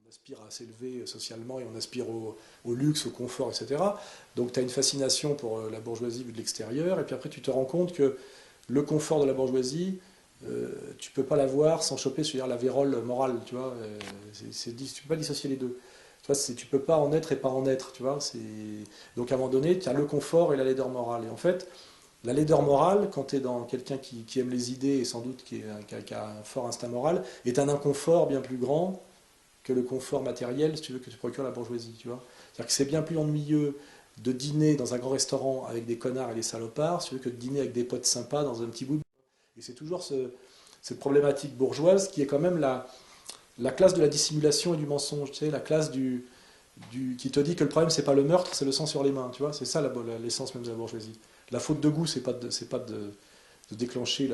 on aspire à s'élever socialement et on aspire au luxe, au confort, etc. Donc tu as une fascination pour la bourgeoisie vue de l'extérieur, et puis après tu te rends compte que le confort de la bourgeoisie, tu peux pas l'avoir sans choper la vérole morale, tu vois. Tu peux pas dissocier les deux. Tu vois, tu peux pas en être et pas en être, tu vois. Donc à un moment donné, tu as le confort et la laideur morale. Et en fait, la laideur morale, quand tu es dans quelqu'un qui aime les idées et sans doute qui a un fort instinct moral, est un inconfort bien plus grand que le confort matériel, si tu veux, que te procure la bourgeoisie, tu vois. C'est-à-dire que c'est bien plus ennuyeux de dîner dans un grand restaurant avec des connards et des salopards, si tu veux, que de dîner avec des potes sympas dans un petit bout. Et c'est toujours cette problématique bourgeoise qui est quand même la classe de la dissimulation et du mensonge, tu sais, la classe qui te dit que le problème c'est pas le meurtre, c'est le sang sur les mains, tu vois, c'est ça l'essence même de la bourgeoisie. La faute de goût, c'est pas de déclencher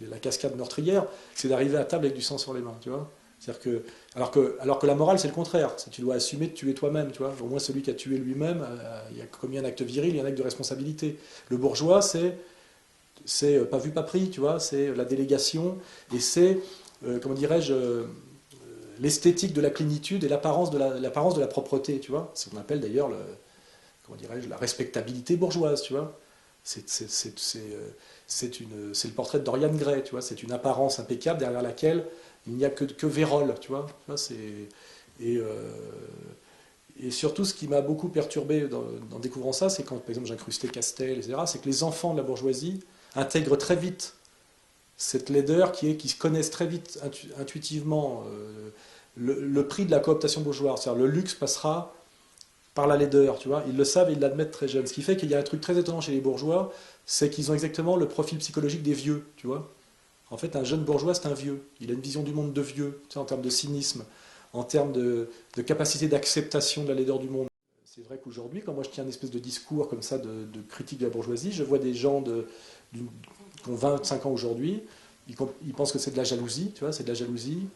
la cascade meurtrière, c'est d'arriver à table avec du sang sur les mains, tu vois. C'est-à-dire alors que la morale, c'est le contraire. Tu dois assumer de tuer toi-même, tu vois. Au moins, celui qui a tué lui-même, il y a commis un acte viril, il y a un acte de responsabilité. Le bourgeois, c'est pas vu, pas pris, tu vois. C'est la délégation et c'est, comment dirais-je, l'esthétique de la plénitude et l'apparence de la propreté, tu vois. C'est ce qu'on appelle d'ailleurs, comment dirais-je, la respectabilité bourgeoise, tu vois. C'est c'est- c'est- c'est, euh, c'est le portrait de Dorian Gray, tu vois. C'est une apparence impeccable derrière laquelle il n'y a que vérole, tu vois. Et, euh, et surtout, ce qui m'a beaucoup perturbé en découvrant ça, c'est quand, par exemple, j'incrustais Castel, etc., c'est que les enfants de la bourgeoisie intègrent très vite cette laideur qui se connaissent très vite intuitivement le prix de la cooptation bourgeoise. C'est-à-dire le luxe passera par la laideur, tu vois. Ils le savent et ils l'admettent très jeunes. Ce qui fait qu'il y a un truc très étonnant chez les bourgeois, c'est qu'ils ont exactement le profil psychologique des vieux, tu vois. En fait, un jeune bourgeois, c'est un vieux. Il a une vision du monde de vieux, tu sais, en termes de cynisme, en termes de capacité d'acceptation de la laideur du monde. C'est vrai qu'aujourd'hui, quand moi je tiens une espèce de discours comme ça de critique de la bourgeoisie, je vois des gens qui ont 25 ans aujourd'hui, ils pensent que c'est de la jalousie, tu vois, c'est de la jalousie.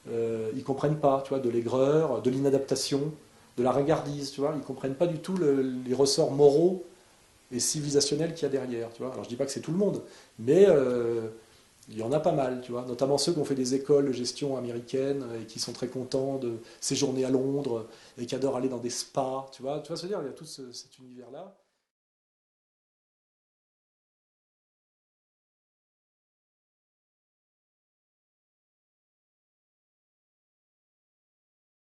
Ils comprennent pas, tu vois, de l'aigreur, de l'inadaptation, de la regardise, tu vois. Ils comprennent pas du tout les ressorts moraux et civilisationnels qu'il y a derrière, tu vois. Alors je dis pas que c'est tout le monde, mais il y en a pas mal, tu vois, notamment ceux qui ont fait des écoles de gestion américaines et qui sont très contents de séjourner à Londres et qui adorent aller dans des spas, tu vois ce que je veux dire, il y a tout cet univers-là.